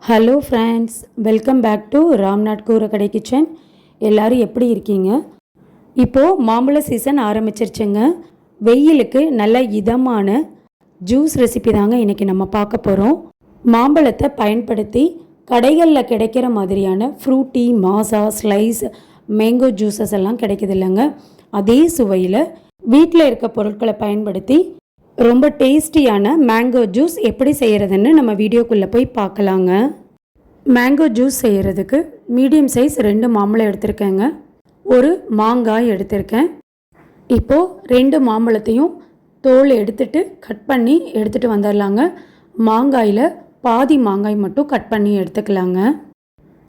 Hello friends, welcome back to Ramnath Koorakadai kitchen. எல்லோரும் எப்படி இருக்கீங்க? இப்போது மாம்பழ சீசன் ஆரம்பிச்சிருச்சுங்க. வெயிலுக்கு நல்ல இதமான ஜூஸ் ரெசிபி தாங்க இன்றைக்கி நம்ம பார்க்க போகிறோம். மாம்பழத்தை பயன்படுத்தி கடைகளில் கிடைக்கிற மாதிரியான ஃப்ரூட்டி, மாசா, ஸ்லைஸ், மேங்கோ ஜூஸஸ் எல்லாம் கிடைக்குது இல்லைங்க. அதே சுவையில் வீட்டில் இருக்க பொருட்களை பயன்படுத்தி ரொம்ப டேஸ்டியான மேங்கோ ஜூஸ் எப்படி செய்கிறதுன்னு நம்ம வீடியோக்குள்ளே போய் பார்க்கலாங்க. மேங்கோ ஜூஸ் செய்கிறதுக்கு மீடியம் சைஸ் 2 மாம்பழம் எடுத்திருக்கேங்க. ஒரு மாங்காய் எடுத்திருக்கேன். இப்போது 2 மாம்பழத்தையும் தோல் எடுத்துட்டு கட் பண்ணி எடுத்துகிட்டு வந்துடலாங்க. மாங்காயில் பாதி மாங்காய் மட்டும் கட் பண்ணி எடுத்துக்கலாங்க.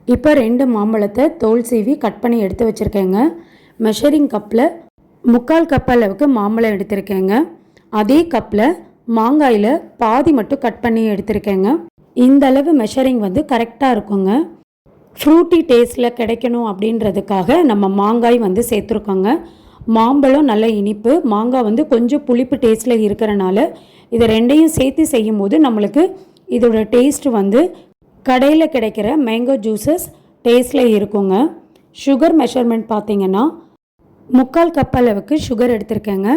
இப்போ 2 மாம்பழத்தை தோல் சீவி கட் பண்ணி எடுத்து வச்சுருக்கேங்க. மெஷரிங் கப்பில் 3/4 கப் அளவுக்கு மாம்பழம் எடுத்திருக்கேங்க. அதே கப்பில் மாங்காயில் பாதி மட்டும் கட் பண்ணி எடுத்திருக்கேங்க. இந்த அளவு மெஷரிங் வந்து கரெக்டாக இருக்குங்க. ஃப்ரூட்டி டேஸ்ட்டில் கிடைக்கணும் அப்படின்றதுக்காக நம்ம மாங்காய் வந்து சேர்த்துருக்கோங்க. மாம்பழம் நல்ல இனிப்பு, மாங்காய் வந்து கொஞ்சம் புளிப்பு டேஸ்ட்டில் இருக்கிறனால இதை 2ஐயும் சேர்த்து செய்யும் போது நம்மளுக்கு இதோட டேஸ்ட் வந்து கடையில் கிடைக்கிற மேங்கோ ஜூஸஸ் டேஸ்ட்டில் இருக்குங்க. சுகர் மெஷர்மெண்ட் பார்த்திங்கன்னா 3/4 கப் அளவுக்கு சுகர் எடுத்திருக்கேங்க.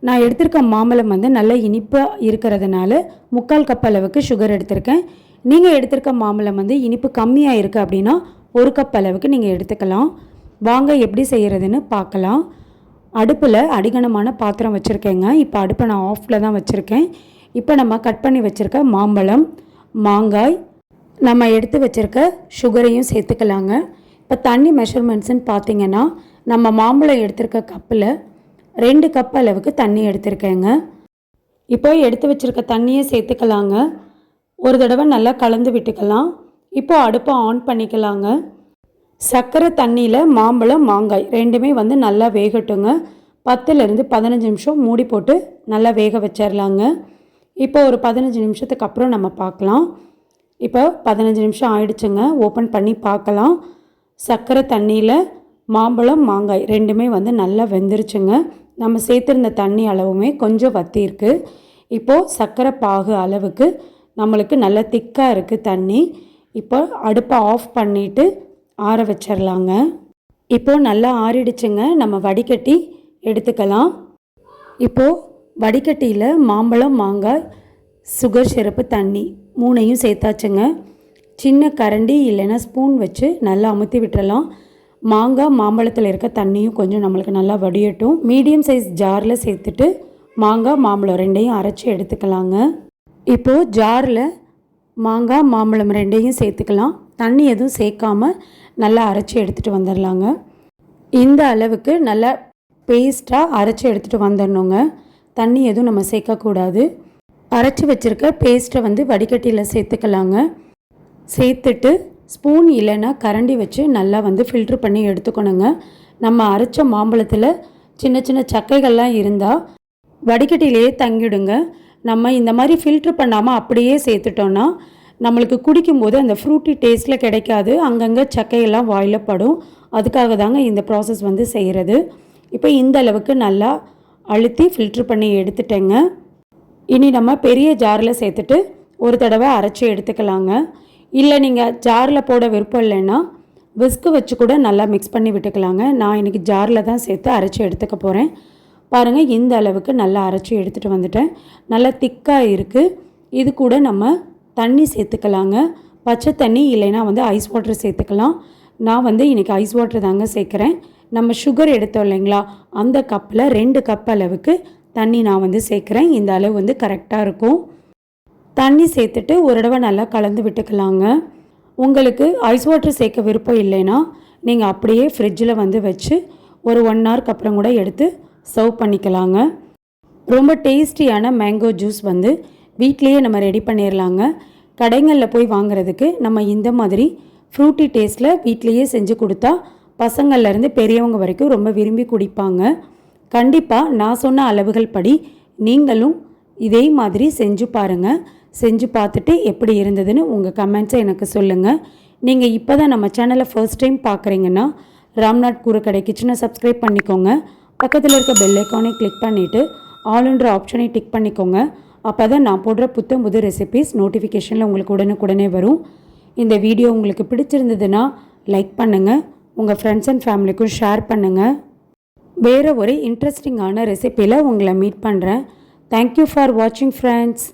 நான் எடுத்திருக்க மாம்பழம் வந்து நல்ல இனிப்பாக இருக்கிறதுனால 3/4 கப் அளவுக்கு சுகர் எடுத்திருக்கேன். நீங்கள் எடுத்திருக்க மாம்பழம் வந்து இனிப்பு கம்மியாக இருக்குது அப்படின்னா 1 கப் அளவுக்கு நீங்கள் எடுத்துக்கலாம். வாங்க எப்படி செய்கிறதுன்னு பார்க்கலாம். அடுப்பில் அடிகனமான பாத்திரம் வச்சுருக்கேங்க. இப்போ அடுப்பை நான் ஆஃபில் தான் வச்சுருக்கேன். இப்போ நம்ம கட் பண்ணி வச்சுருக்க மாம்பழம், மாங்காய், நம்ம எடுத்து வச்சுருக்க சுகரையும் சேர்த்துக்கலாங்க. இப்போ தண்ணி மெஷர்மெண்ட்ஸுன்னு பார்த்திங்கன்னா நம்ம மாம்பழம் எடுத்திருக்க கப்பில் 2 கப் அளவுக்கு தண்ணி எடுத்திருக்கேங்க. இப்போ எடுத்து வச்சுருக்க தண்ணியை சேர்த்துக்கலாங்க. ஒரு தடவை நல்லா கலந்து விட்டுக்கலாம். இப்போ அடுப்பை ஆன் பண்ணிக்கலாங்க. சர்க்கரை தண்ணியில் மாம்பழம், மாங்காய் 2மே வந்து நல்லா வேகட்டுங்க. 10லேருந்து 15 நிமிஷம் மூடி போட்டு நல்லா வேக வச்சிடலாங்க. இப்போ ஒரு 15 நிமிஷத்துக்கு அப்புறம் நம்ம பார்க்கலாம். இப்போ 15 நிமிஷம் ஆயிடுச்சுங்க. ஓப்பன் பண்ணி பார்க்கலாம். சர்க்கரை தண்ணியில் மாம்பழம், மாங்காய் 2மே வந்து நல்லா வெந்துருச்சுங்க. நம்ம சேர்த்துருந்த தண்ணி அளவுமே கொஞ்சம் வற்றிருக்கு. இப்போது சர்க்கரை பாகு அளவுக்கு நம்மளுக்கு நல்லா திக்காக இருக்குது தண்ணி. இப்போ அடுப்பை ஆஃப் பண்ணிவிட்டு ஆற வச்சிடலாங்க. இப்போது நல்லா ஆறிடுச்சுங்க. நம்ம வடிகட்டி எடுத்துக்கலாம். இப்போது வடிகட்டியில் மாம்பழம், மாங்காய், சுகர் சிரப்பு, தண்ணி 3ஐயும் சேர்த்தாச்சுங்க. சின்ன கரண்டி இல்லைன்னா ஸ்பூன் வச்சு நல்லா அமுத்தி விட்டுறலாம். மாங்காய், மாம்பழத்தில் இருக்க தண்ணியும் கொஞ்சம் நம்மளுக்கு நல்லா வடியட்டும். மீடியம் சைஸ் ஜாரில் சேர்த்துட்டு மாங்காய், மாம்பழம் 2ஐயும் அரைச்சி எடுத்துக்கலாங்க. இப்போது ஜாரில் மாங்காய், மாம்பழம் 2ஐயும் சேர்த்துக்கலாம். தண்ணி எதுவும் சேர்க்காமல் நல்லா அரைச்சி எடுத்துகிட்டு வந்துடலாங்க. இந்த அளவுக்கு நல்லா பேஸ்ட்டாக அரைச்சி எடுத்துகிட்டு வந்துடணுங்க. தண்ணி எதுவும் நம்ம சேர்க்கக்கூடாது. அரைச்சி வச்சுருக்க பேஸ்ட்டை வந்து வடிகட்டியில் சேர்த்துக்கலாங்க. சேர்த்துட்டு ஸ்பூன் இல்லைன்னா கரண்டி வச்சு நல்லா வந்து ஃபில்ட்ரு பண்ணி எடுத்துக்கணுங்க. நம்ம அரைச்ச மாம்பழத்தில் சின்ன சின்ன சக்கைகள்லாம் இருந்தால் வடிகட்டிலேயே தங்கிடுங்க. நம்ம இந்த மாதிரி ஃபில்ட்ரு பண்ணாமல் அப்படியே சேர்த்துட்டோன்னா நம்மளுக்கு குடிக்கும்போது அந்த ஃப்ரூட்டி டேஸ்ட்டில் கிடைக்காது. அங்கங்கே சக்கையெல்லாம் வாயில் படும். அதுக்காக தாங்க இந்த ப்ராசஸ் வந்து செய்கிறது. இப்போ இந்த அளவுக்கு நல்லா அழுத்தி ஃபில்ட்ரு பண்ணி எடுத்துட்டேங்க. இனி நம்ம பெரிய ஜாரில் சேர்த்துட்டு ஒரு தடவை அரைச்சி எடுத்துக்கலாங்க. இல்லை நீங்கள் ஜாரில் போட விருப்பம் இல்லைன்னா விஸ்கு வச்சு கூட நல்லா மிக்ஸ் பண்ணி விட்டுக்கலாங்க. நான் இன்றைக்கி ஜாரில் தான் சேர்த்து அரைச்சி எடுத்துக்க போகிறேன். பாருங்கள், இந்த அளவுக்கு நல்லா அரைச்சி எடுத்துகிட்டு வந்துட்டேன். நல்லா திக்காக இருக்குது. இது கூட நம்ம தண்ணி சேர்த்துக்கலாங்க. பச்சை தண்ணி இல்லைன்னா வந்து ஐஸ் வாட்டர் சேர்த்துக்கலாம். நான் வந்து இன்றைக்கி ஐஸ் வாட்டர் தாங்க சேர்க்குறேன். நம்ம சுகர் எடுத்தோம் இல்லைங்களா, அந்த கப்பில் 2 கப் அளவுக்கு தண்ணி நான் வந்து சேர்க்குறேன். இந்த அளவு வந்து கரெக்டாக இருக்கும். தண்ணி சேர்த்துட்டு ஒரு தடவை நல்லா கலந்து விட்டுக்கலாங்க. உங்களுக்கு ஐஸ் வாட்டர் சேர்க்க விருப்பம் இல்லைன்னா நீங்கள் அப்படியே ஃப்ரிட்ஜில் வந்து வச்சு ஒரு 1 ஹவருக்கு அப்புறம் கூட எடுத்து சர்வ் பண்ணிக்கலாங்க. ரொம்ப டேஸ்டியான மேங்கோ ஜூஸ் வந்து வீட்லேயே நம்ம ரெடி பண்ணிடலாங்க. கடைகளில் போய் வாங்குறதுக்கு நம்ம இந்த மாதிரி ஃப்ரூட்டி டேஸ்ட்டில் வீட்லேயே செஞ்சு கொடுத்தா பசங்கள்லேருந்து பெரியவங்க வரைக்கும் ரொம்ப விரும்பி குடிப்பாங்க. கண்டிப்பாக நான் சொன்ன அளவுகள் படி நீங்களும் இதே மாதிரி செஞ்சு பாருங்கள். செஞ்சு பார்த்துட்டு எப்படி இருந்ததுன்னு உங்கள் கமெண்ட்ஸை எனக்கு சொல்லுங்கள். நீங்கள் இப்போ தான் நம்ம சேனலை ஃபர்ஸ்ட் டைம் பார்க்குறீங்கன்னா ராம்நாத் கூரக்கடை கிச்சனை சப்ஸ்கிரைப் பண்ணிக்கோங்க. பக்கத்தில் இருக்க பெல் ஐக்கானை கிளிக் பண்ணிவிட்டு ஆல்ன்ற ஆப்ஷனை டிக் பண்ணிக்கோங்க. அப்போ தான் நான் போடுற புத்தம் புது ரெசிபீஸ் நோட்டிஃபிகேஷனில் உங்களுக்கு உடனுக்குடனே வரும். இந்த வீடியோ உங்களுக்கு பிடிச்சிருந்ததுன்னா லைக் பண்ணுங்கள், உங்கள் ஃப்ரெண்ட்ஸ் அண்ட் ஃபேமிலிக்கும் ஷேர் பண்ணுங்கள். வேறு ஒரு இன்ட்ரெஸ்டிங்கான ரெசிபியில் உங்களை மீட் பண்ணுறேன். தேங்க்யூ ஃபார் வாட்சிங் ஃப்ரெண்ட்ஸ்.